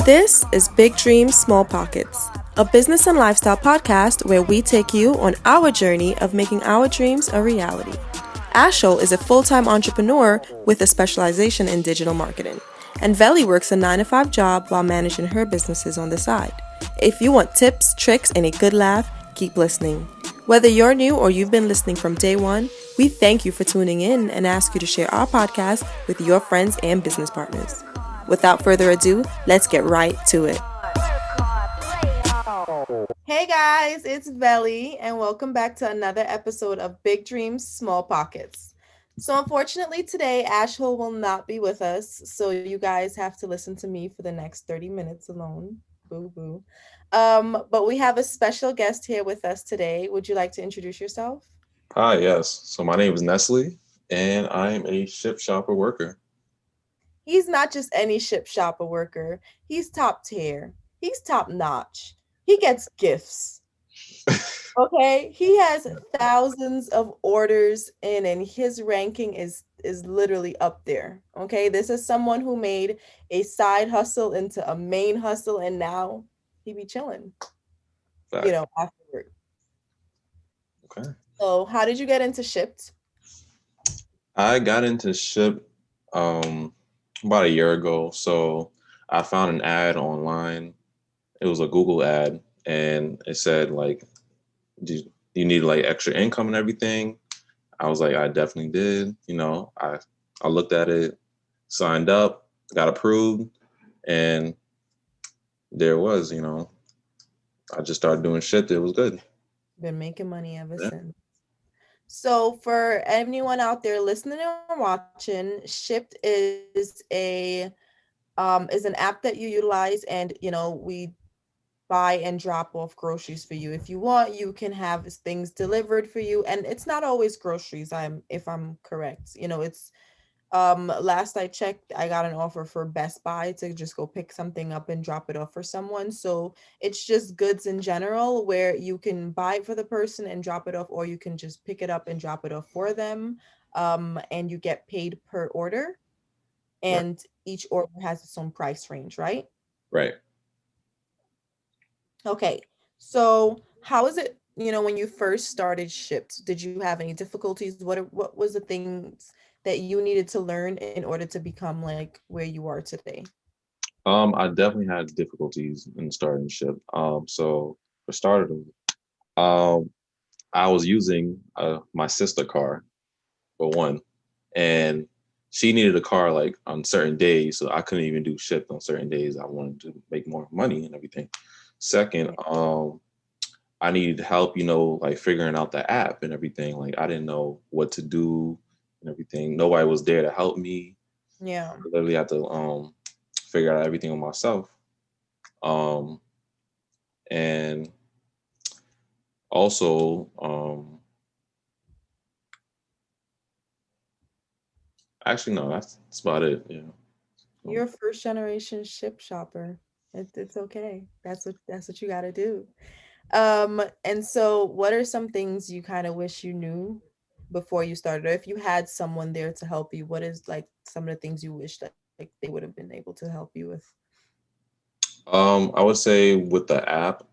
This is Big Dreams, Small Pockets, a business and lifestyle podcast where we take you on our journey of making our dreams a reality. Ashol is a full-time entrepreneur with a specialization in digital marketing, and Veli works a 9-to-5 job while managing her businesses on the side. If you want tips, tricks, and a good laugh, keep listening. Whether you're new or you've been listening from day one, we thank you for tuning in and ask you to share our podcast with your friends and business partners. Without further ado, let's get right to it. Hey guys, it's Veli, and welcome back to another episode of Big Dreams, Small Pockets. So unfortunately today, Ashel will not be with us, so you guys have to listen to me for the next 30 minutes alone. Boo boo. But we have a special guest here with us today. Would you like to introduce yourself? Hi, yes. So my name is Nestle, and I am a Shipt shopper worker. He's not just any Shipt shopper worker. He's top tier. He's top notch. He gets gifts. Okay, he has thousands of orders in, and his ranking is literally up there. Okay, this is someone who made a side hustle into a main hustle, and now he be chilling, Fact. afterward. Okay. So, how did you get into Shipt? I got into Shipt about a year ago. So I found an ad online. It was a Google ad, and it said like, do you need like extra income and everything? I was like, I definitely did. I looked at it, signed up, got approved, and there it was. I just started doing Shipt. It was good. Been making money ever Yeah. since. So, for anyone out there listening or watching, Shipt is an app that you utilize, and we buy and drop off groceries for you. If you want, you can have things delivered for you, and it's not always groceries. If I'm correct, it's last I checked, I got an offer for Best Buy to just go pick something up and drop it off for someone. So it's just goods in general where you can buy it for the person and drop it off, or you can just pick it up and drop it off for them. And you get paid per order, Right. and each order has its own price range, right? Right. Okay. So how is it, when you first started Shipt, did you have any difficulties? What was the things that you needed to learn in order to become like where you are today? I definitely had difficulties in starting Shipt. So for starters, um, I was using my sister car for one, and she needed a car like on certain days, so I couldn't even do Shipt on certain days. I wanted to make more money and everything. Second, Yeah. I needed help, like figuring out the app and everything. Like I didn't know what to do and everything. Nobody was there to help me. Yeah. I literally had to figure out everything on myself. Um, and also, actually, no, that's about it. Yeah. You're Um, a first generation Shipt shopper. It's okay. That's what you got to do. And so what are some things you kind of wish you knew before you started? Or if you had someone there to help you, what is like some of the things you wish that like they would have been able to help you with? I would say with the app,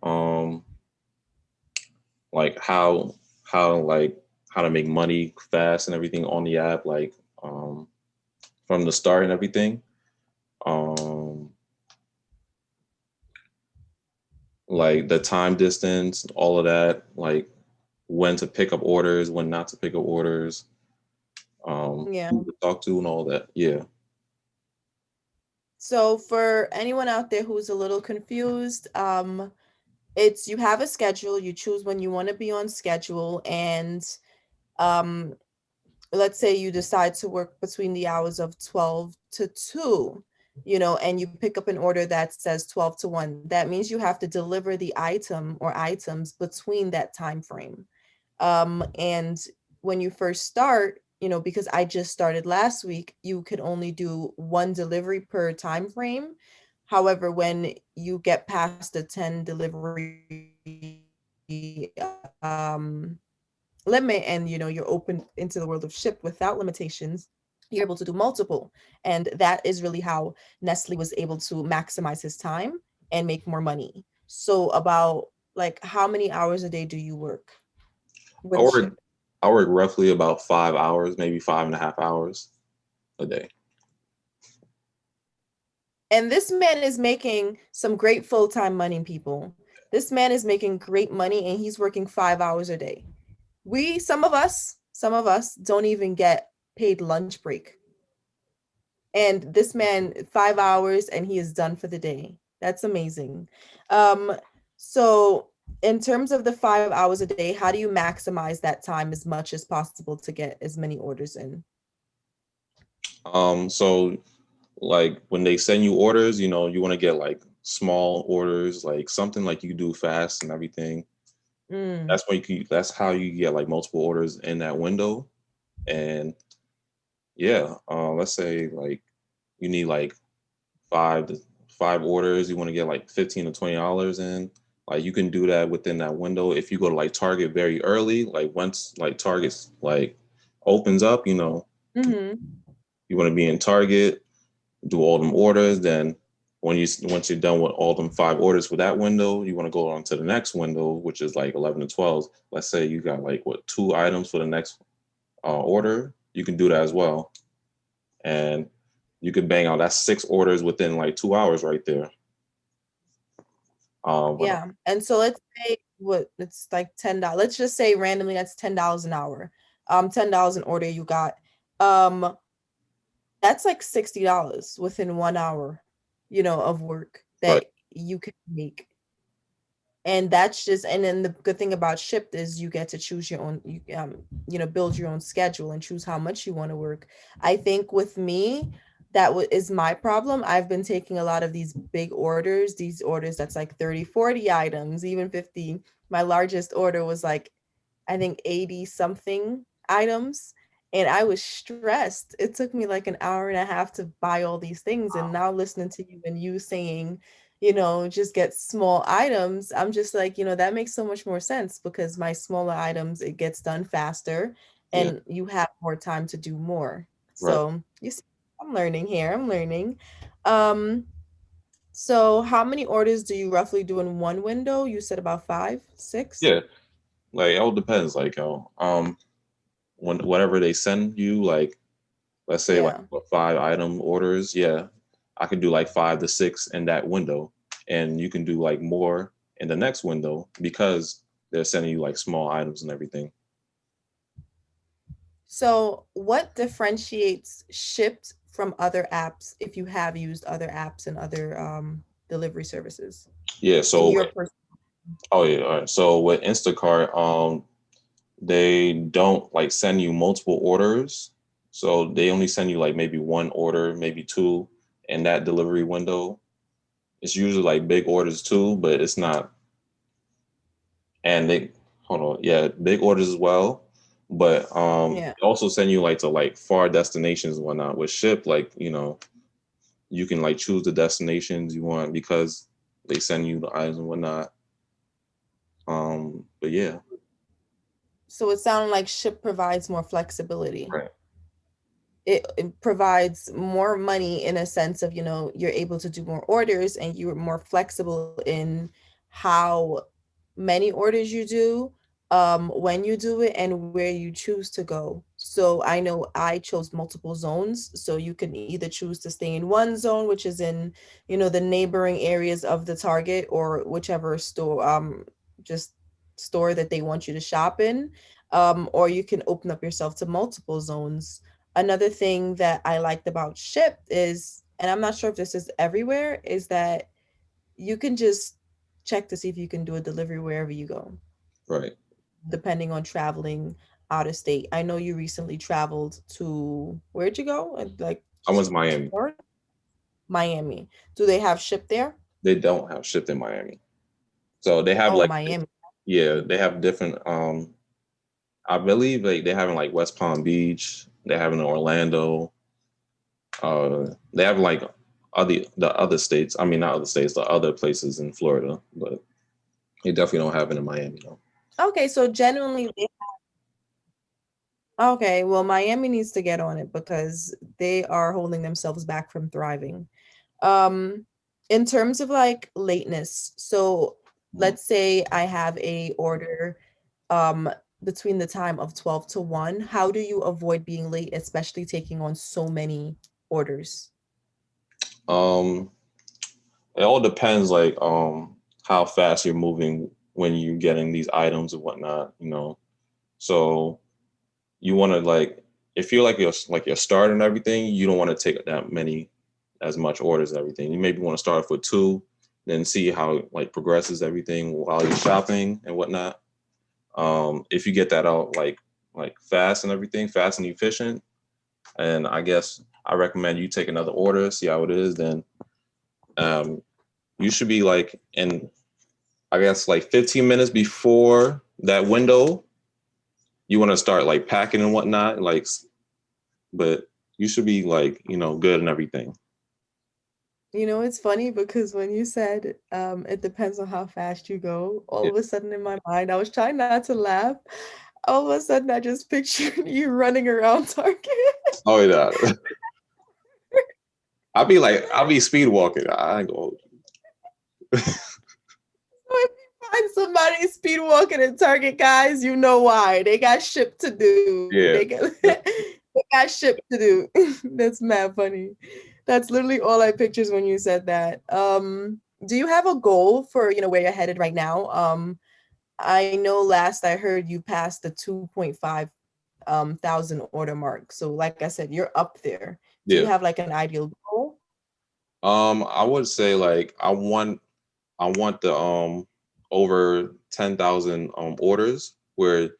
like how to make money fast and everything on the app, like um, from the start and everything. Um, like the time distance, all of that, like when to pick up orders, when not to pick up orders, Yeah. who to talk to, and all that. Yeah. So for anyone out there who's a little confused, it's you have a schedule, you choose when you want to be on schedule, and um let's say you decide to work between the hours of 12 to 2, and you pick up an order that says 12 to 1. That means you have to deliver the item or items between that time frame. And when you first start, because I just started last week, you could only do one delivery per time frame. However, when you get past the 10 delivery limit, and you're open into the world of Shipt without limitations, you're able to do multiple. And that is really how Nestle was able to maximize his time and make more money. So about like how many hours a day do you work I with work Shipt? I work roughly about 5 hours, maybe 5.5 hours a day. And this man is making some great full-time money, people. This man is making great money and he's working 5 hours a day. We, some of us don't even get paid lunch break. And this man, 5 hours and he is done for the day. That's amazing. Um, so in terms of the 5 hours a day, how do you maximize that time as much as possible to get as many orders in? So like when they send you orders, you want to get like small orders, like something like you do fast and everything. Mm, That's how you get like multiple orders in that window. And yeah, let's say like you need like five orders, you want to get like $15 to $20 in. Like you can do that within that window. If you go to like Target very early, like once like Target's like opens up, mm-hmm. you want to be in Target, do all them orders. Then once you're done with all them 5 orders for that window, you want to go on to the next window, which is like 11 to 12. Let's say you got like what 2 items for the next order, you can do that as well, and you could bang out that 6 orders within like 2 hours right there. But Yeah. And so let's say what it's like $10. Let's just say randomly that's $10 an hour. $10 an order you got. Um, that's like $60 within 1 hour, of work right, that you can make. And that's just, and then the good thing about Shipt is you get to choose your own, build your own schedule and choose how much you want to work. I think with me, is my problem. I've been taking a lot of these orders that's like 30, 40 items, even 50. My largest order was like, I think 80 something items. And I was stressed. It took me like an hour and a half to buy all these things. And now listening to you and you saying, just get small items, I'm just like, that makes so much more sense because my smaller items, it gets done faster yeah, and you have more time to do more. right, So you see, I'm learning here. I'm learning. Um, so how many orders do you roughly do in one window? You said about five, six? yeah. Like it all depends. Like when whatever they send you, like let's say like Yeah. what 5 item orders, yeah, I could do like 5 to 6 in that window, and you can do like more in the next window because they're sending you like small items and everything. So, what differentiates Shipt from other apps if you have used other apps and other delivery services Yeah. in So your person? oh yeah, all right. So with Instacart, they don't like send you multiple orders. So they only send you like maybe one order, maybe two in that delivery window. It's usually like big orders too, but it's not. And they hold on, yeah, big orders as well. But Yeah. they also send you like to like far destinations and whatnot. With Ship, like you can like choose the destinations you want because they send you the items and whatnot. But yeah, So it sounded like Shipt provides more flexibility. right, It provides more money in a sense of, you're able to do more orders and you're more flexible in how many orders you do, when you do it and where you choose to go. So I know I chose multiple zones, so you can either choose to stay in one zone, which is in, the neighboring areas of the Target or whichever store, just store that they want you to shop in, or you can open up yourself to multiple zones. Another thing that I liked about Shipt is, and I'm not sure if this is everywhere, is that you can just check to see if you can do a delivery wherever you go, right. depending on traveling out of state. I know you recently traveled to, where'd you go? Like I went to Miami. Florida? Miami. Do they have Shipt there? They don't have Shipped in Miami. So they have Oh, like Miami. yeah, they have different I believe like they have in like West Palm Beach, they have in Orlando, they have like the other states. I mean not other states, the other places in Florida, but they definitely don't have it in Miami though. Okay, so genuinely, Okay, well, Miami needs to get on it because they are holding themselves back from thriving. Um, in terms of like lateness, so Mm. let's say I have a order um between the time of 12 to 1. How do you avoid being late, especially taking on so many orders? Um, it all depends, like how fast you're moving when you're getting these items and whatnot. So you want to like if you're like your start and everything, you don't want to take that many as much orders and everything. You maybe want to start with two, then see how it like progresses everything while you're shopping and whatnot. If you get that out like fast and everything, fast and efficient, and I guess I recommend you take another order, see how it is. Then um, you should be like in I guess like 15 minutes before that window. You want to start like packing and whatnot, like, but you should be like good and everything. You know, it's funny because when you said it depends on how fast you go, all Yeah. of a sudden in my mind, I was trying not to laugh. All of a sudden, I just pictured you running around Target. Oh yeah. I'll be speed walking. I ain't gonna. So if you find somebody speed walking in Target, guys, you know why. They got ship to do. Yeah. They got ship to do. That's mad funny. That's literally all I pictures when you said that. Do you have a goal for, where you're headed right now? I know last I heard you passed the 2.5 thousand order mark. So like I said, you're up there. Do you Yeah. have like an ideal goal? I would say like I want the over 10,000 orders where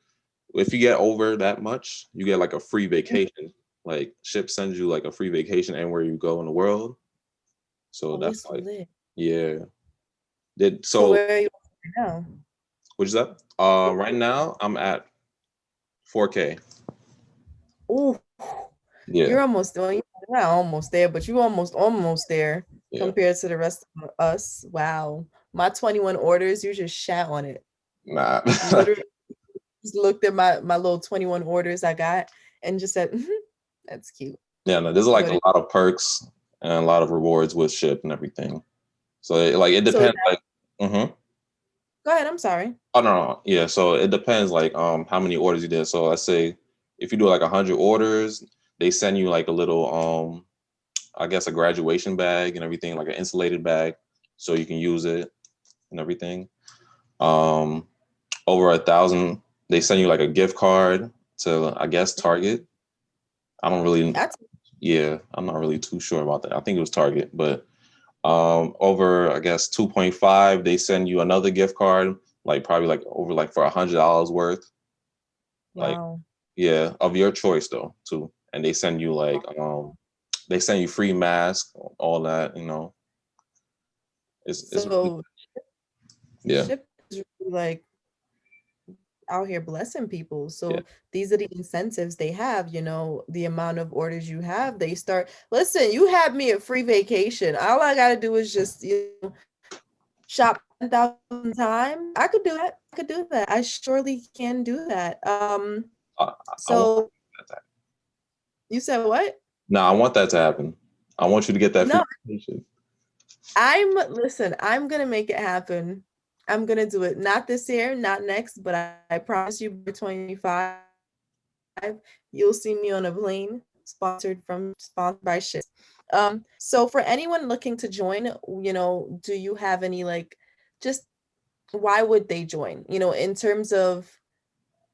if you get over that much, you get like a free vacation. Like Ship sends you like a free vacation anywhere you go in the world. So Oh, that's it's like lit. yeah. Did So so where are you right now? What is that? Right now I'm at 4K. Oh, Yeah. you're almost well, you're not almost there, but you almost there Yeah. compared to the rest of us. Wow. My 21 orders, you just shat on it. Nah. Literally just looked at my little 21 orders I got and just said, "Mhm, that's cute." Yeah, no, there's like But a lot of perks and a lot of rewards with Ship and everything. So it so is depends. that, Like, go ahead, I'm sorry. oh no, yeah. So it depends like how many orders you did. So let's say if you do like 100 orders, they send you like a little I guess a graduation bag and everything, like an insulated bag, so you can use it and everything. Um, Over 1,000, they send you like a gift card to I guess Target. I don't really, That's yeah, I'm not really too sure about that. I think it was Target, but over I guess 2.5, they send you another gift card, like probably like over like for $100 worth, like wow. yeah, of your choice though too. And they send you free mask, all that, it's really So yeah, Shipt is really like out here blessing people. yeah. So these are the incentives they have, the amount of orders you have. They start, listen, you have me a free vacation. All I got to do is just, shop 10,000 times. I could do that. I could do that. I surely can do that. I want So that to happen. you said what? No, I want that to happen. I want you to get that free No, vacation. listen, I'm gonna make it happen. I'm gonna do it. Not this year, not next, but I promise you by 25, you'll see me on a plane sponsored by Shipt. So for anyone looking to join, do you have any like just why would they join? In terms of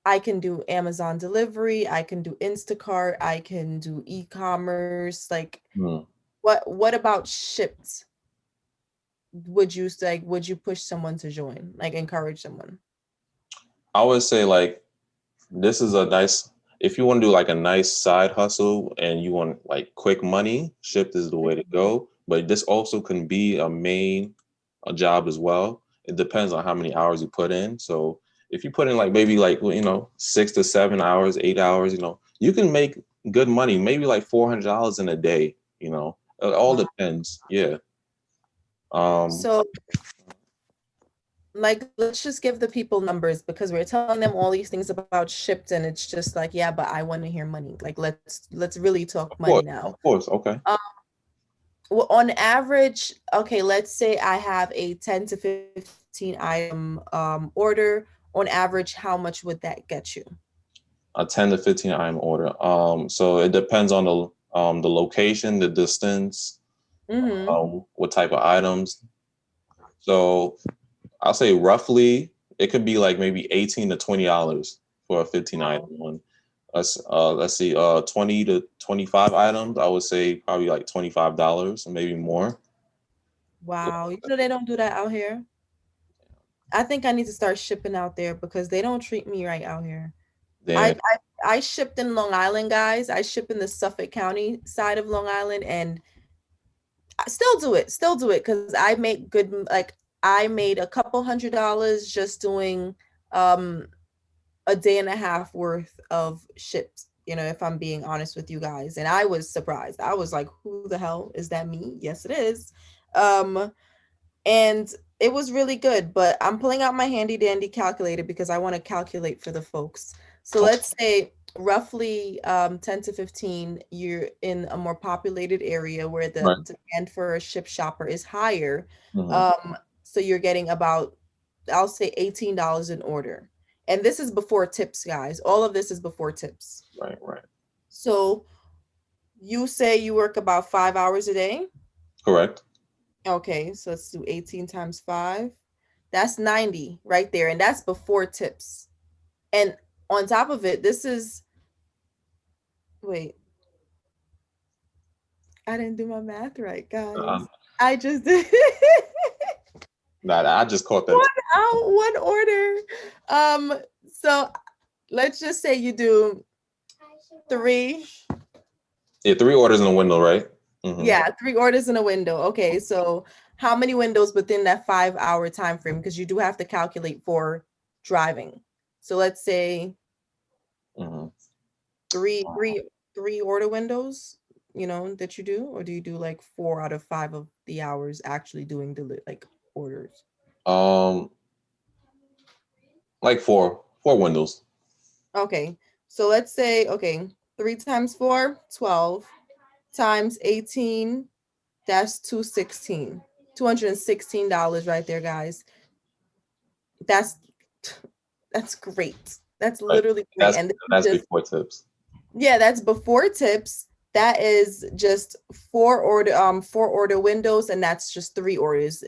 I can do Amazon delivery, I can do Instacart, I can do e-commerce. Like Hmm. what about Shipt would you push someone to join? Like encourage someone? I would say like this is a nice if you want to do like a nice side hustle and you want like quick money, Shift is the way to Mhm. go. But this also can be a job as well. It depends on how many hours you put in. So if you put in like maybe like 6 to 7 hours, 8 hours, you can make good money. Maybe like $400 in a day. It all Wow. depends. Yeah. Um. So like let's just give the people numbers because we're telling them all these things about Shipt and it's just like, yeah, but I want to hear money. Like let's really talk money now. Of course, okay. Um, well, on average, okay, let's say I have a 10 to 15 item order. On average, how much would that get you? A 10 to 15 item order. So it depends on the location, the distance, Mm-hmm. what type of items. So I'll say roughly it could be like maybe $18 to $20 for a 15 item Wow. one. Let's see, 20 to 25 items. I would say probably like $25 or maybe more. Wow. You know they don't do that out here. I think I need to start shipping out there because they don't treat me right out here. I Then I shipped in Long Island, guys. I ship in the Suffolk County side of Long Island, and I still do it because I make good. Like I made a couple $100 just doing um a day and a half worth of shipped. You know, if I'm being honest with you guys, and I was surprised. I was like, "Who the hell is that? Me? Yes, it is." Um, and it was really good. But I'm pulling out my handy dandy calculator because I want to calculate for the folks. So okay, let's say roughly 10 to 15, you're in a more populated area where the right. demand for a ship shopper is higher. Hmm. So you're getting about, I'll say $18 an order. And this is before tips, guys. All of this is before tips. Right, right. So you say you work about 5 hours a day. Correct. Okay, so let's do 18 times 5. That's 90 right there. And that's before tips. And on top of it, this is, wait, I didn't do my math right, Uh, guys. I just did nah, I just caught that. one out, one order. So let's just say you do three, Yeah, three orders in the window, right? Hmm. yeah, three orders in a window. Okay, so how many windows within that 5 hour time frame? Because you do have to calculate for driving. So let's say Hmm. three, three, three order windows, you know, that you do, or do you do like 4 out of 5 of the hours actually doing the like orders? Um, like four windows. Okay, so let's say, okay, 3 times 4, 12 times 18, that's 216. $216 right there, guys. That's that's great. That's Right. literally great. That's And this is that's just, before tips. yeah, that's before tips. That is just four order windows, and that's just three orders.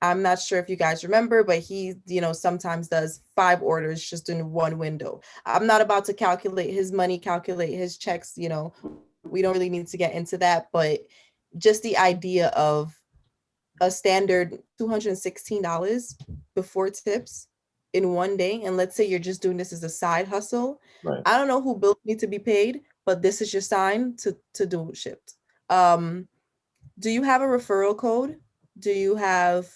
I'm not sure if you guys remember, but he, you know, sometimes does 5 orders just in one window. I'm not about to calculate his money, calculate his checks, you know. We don't really need to get into that, but just the idea of a standard $216 before tips in one day. And let's say you're just doing this as a side hustle. Right. I don't know who bills need to be paid, but this is your sign to do Shipt. Um, do you have a referral code? Do you have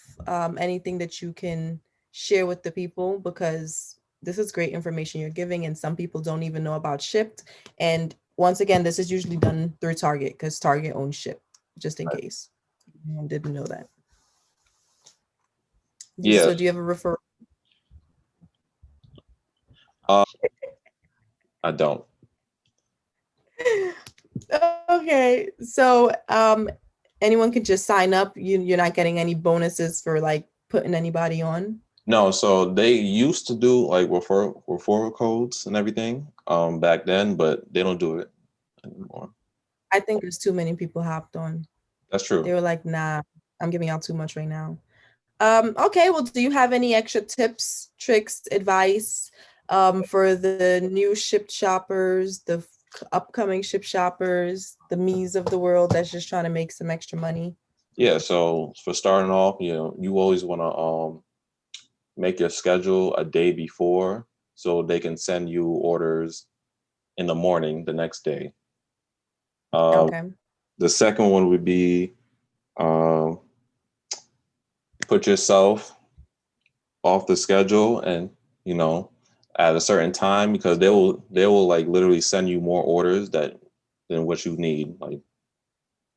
anything that you can share with the people? Because this is great information you're giving, and some people don't even know about Shipt. And once again, this is usually done through Target because Target owns Shipt, just in case you didn't know that. Yeah. So do you have a referral? Uh, I don't. Okay. So anyone can just sign up. You're not getting any bonuses for like putting anybody on. No, so they used to do like referral codes and everything back then, but they don't do it anymore. I think there's too many people hopped on. That's They true. were like, nah, I'm giving out too much right now. Okay, well, do you have any extra tips, tricks, advice for the new Shipt shoppers, the upcoming Shipt shoppers, the me's of the world that's just trying to make some extra money? Yeah, so for starting off, you always want to make your schedule a day before so they can send you orders in the morning the next day. Uh, Okay. the second one would be um, put yourself off the schedule and you know at a certain time because they will like literally send you more orders that than what you need. Like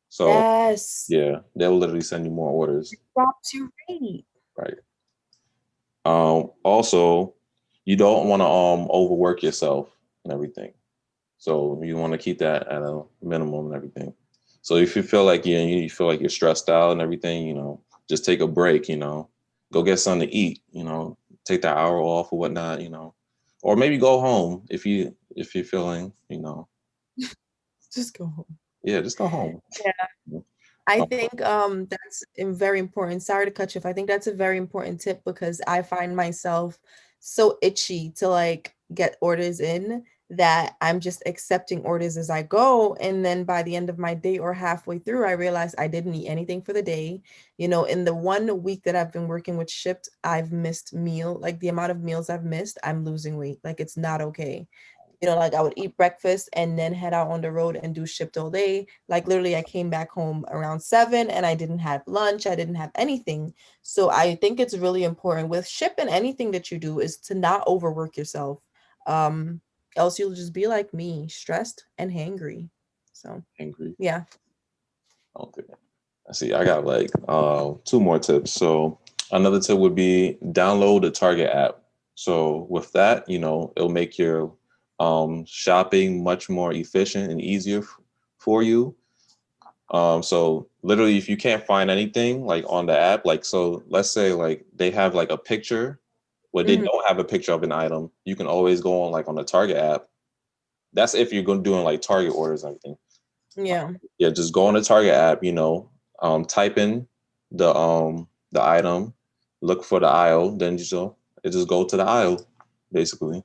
so, Yes. yeah, they'll literally send you more orders. Dropped your rate. Right. Also, you don't want to overwork yourself and everything. So you want to keep that at a minimum and everything. So if you feel like you feel like you're stressed out and everything, just take a break. Go get something to eat. Take that hour off or whatnot. Or maybe go home if you're feeling. Just go home. Yeah, just go home. I Um, think that's very important. Sorry to cut you off. I think that's a very important tip because I find myself so itchy to like get orders in that I'm just accepting orders as I go. And then by the end of my day or halfway through, I realize I didn't eat anything for the day. In the 1 week that I've been working with Shipt, I've missed like the amount of meals I've missed, I'm losing weight. Like it's not okay. Like I would eat breakfast and then head out on the road and do Shipt all day. Like literally, I came back home around 7 and I didn't have lunch. I didn't have anything. So I think it's really important with Shipt and anything that you do is to not overwork yourself. Um, Else you'll just be like me, stressed and hangry. So angry. yeah. Okay. I see. I got like two more tips. So another tip would be download the Target app. So with that, it'll make your shopping much more efficient and easier for you. So literally, if you can't find anything like on the app, like so, let's say like they have like a picture, where they Mhm. don't have a picture of an item, you can always go on like on the Target app. That's if you're going doing like Target orders and everything. Yeah. Yeah, just go on the Target app, type in the item, look for the aisle, then it just go to the aisle, basically.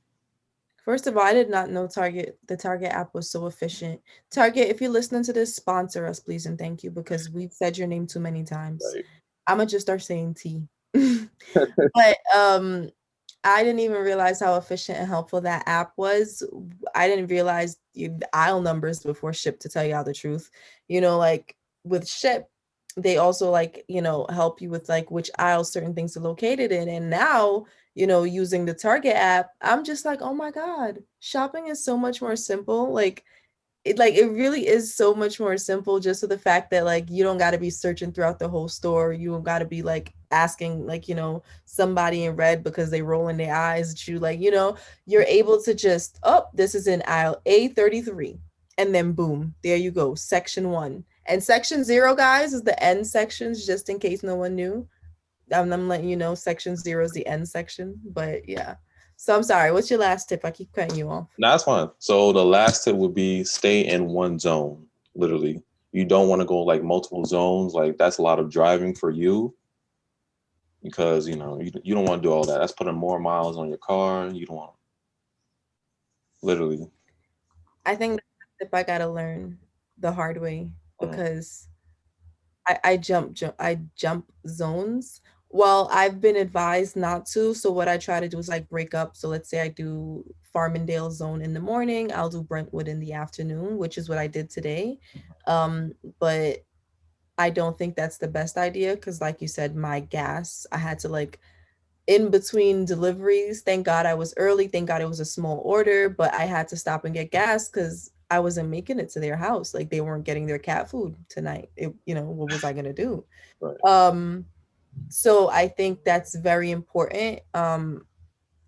First of all, I did not know the Target app was so efficient. Target, if you're listening to this, sponsor us, please, and thank you because we've said your name too many times. Right. I'm gonna just start saying T. But I didn't even realize how efficient and helpful that app was. I didn't realize the aisle numbers before Ship, to tell you all the truth. Like with Ship, they also like, help you with like which aisle certain things are located in. And now, using the Target app, I'm just like, oh my God, shopping is so much more simple. Like it really is so much more simple just with the fact that like you don't got to be searching throughout the whole store. You don't got to be like asking like somebody in red because they roll in their eyes at you. Like you're able to just, oh, this is in aisle A33, and then boom, there you go, section 1. And section 0, guys, is the end sections, just in case no one knew. I'm letting you know section 0 is the end section, but yeah. So I'm sorry, what's your last tip? I keep cutting you off. That's fine. So the last tip would be stay in one zone. Literally, you don't want to go like multiple zones. Like that's a lot of driving for you because you don't want to do all that. That's putting more miles on your car. You don't want literally. I think that's a tip I gotta learn the hard way uh, because I jump zones. Well, I've been advised not to. So what I try to do is like break up. So let's say I do Farmingdale zone in the morning, I'll do Brentwood in the afternoon, which is what I did today. But I don't think that's the best idea because, like you said, my gas, I had to like in between deliveries. Thank God I was early. Thank God it was a small order, but I had to stop and get gas because I wasn't making it to their house. Like they weren't getting their cat food tonight. What was I gonna do? right. Um, so I think that's very important.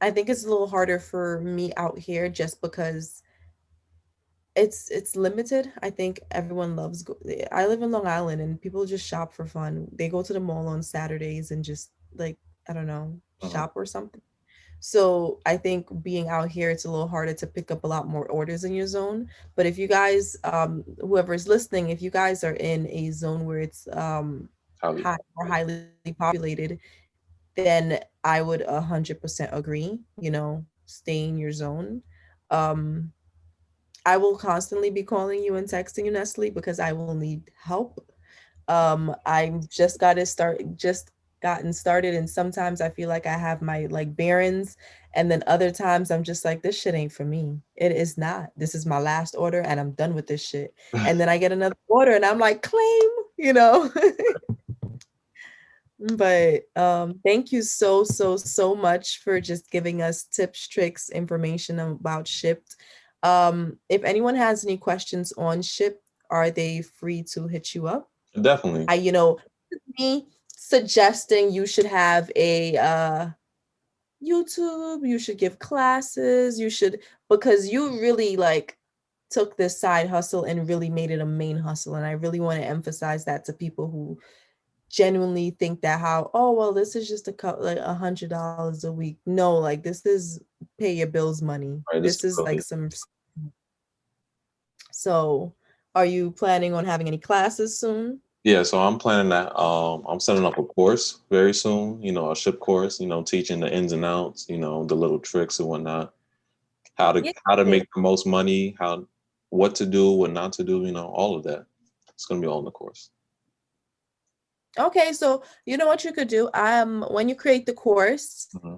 I think it's a little harder for me out here just because it's limited. I think everyone loves I live in Long Island and people just shop for fun. They go to the mall on Saturdays and just like, I don't know, Uh-huh. shop or something. So I think being out here, it's a little harder to pick up a lot more orders in your zone. But if you guys, whoever is listening, if you guys are in a zone where it's Highly highly populated, then I would 100% agree. Stay in your zone. Um, I will constantly be calling you and texting you, Nestle, because I will need help. I'm just gotten started, and sometimes I feel like I have my like barons, and then other times I'm just like, this shit ain't for me. It is not. This is my last order, and I'm done with this shit. And then I get another order, and I'm like, claim, you know. But thank you so so much for just giving us tips, tricks, information about Shipt. If anyone has any questions on Shipt, are they free to hit you up? definitely. Me suggesting you should have a YouTube, you should give classes, you should, because you really like took this side hustle and really made it a main hustle. And I really want to emphasize that to people who genuinely think that how, oh well, this is just a couple like $100 a week. No, like this is pay your bills money. Right. This This is is like really some. So are you planning on having any classes soon? yeah. So I'm planning that. I'm setting up a course very soon. A ship course. Teaching the ins and outs. The little tricks and whatnot. How to Yeah. make the most money. What to do, what not to do. All of that. It's gonna be all in the course. Okay, so you know what you could do? When you create the course, Hmm.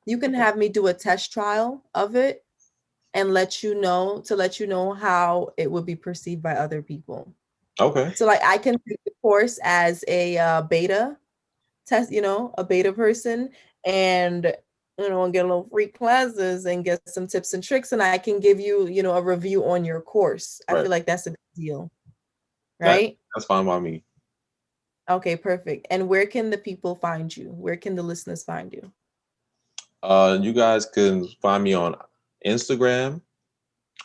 you can have me do a test trial of it and let you know how it would be perceived by other people. Okay. So like I can take the course as a beta test, a beta person, and and get a little free classes and get some tips and tricks, and I can give you, a review on your course. I Right. feel like that's a good deal, That right? that's fine by me. Okay, perfect. And where can the people find you? Where can the listeners find you? You guys can find me on Instagram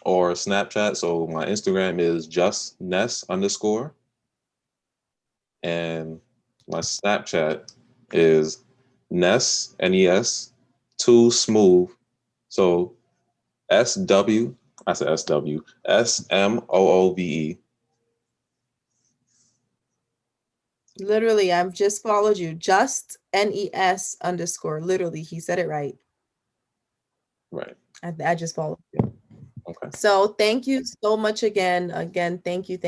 or Snapchat. So my Instagram is just Ness underscore, and my Snapchat is Ness too smooth. So SW, I said SWSMOOVE. Literally, I've just followed you. Just NES underscore. Literally, he said it right. Right. I just followed you. Okay. So thank you so much again. Again, thank you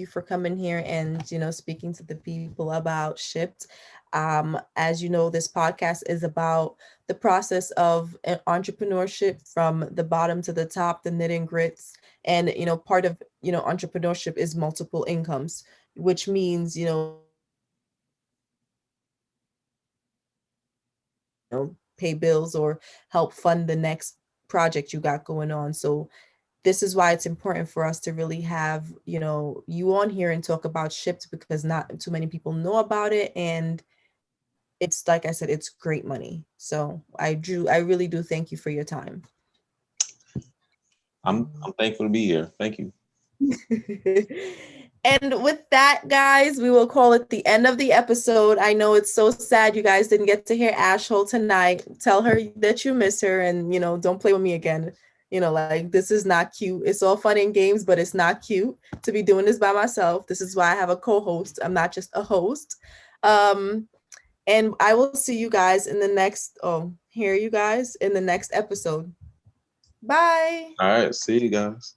for coming here and speaking to the people about Shipt. As you know, this podcast is about the process of entrepreneurship from the bottom to the top, the knitting grits, and part of entrepreneurship is multiple incomes, which means pay bills or help fund the next project you got going on. So this is why it's important for us to really have you on here and talk about Shipt, because not too many people know about it, and it's like I said, it's great money. So I really do thank you for your time. I'm thankful to be here. Thank you. And with that, guys, we will call it the end of the episode. I know it's so sad you guys didn't get to hear Ashhole tonight. Tell her that you miss her, and don't play with me again. Like, this is not cute. It's all fun and games, but it's not cute to be doing this by myself. This is why I have a co-host. I'm not just a host. Um, and I will see you guys in the next, hear you guys in the next episode. Bye. All right. See you guys.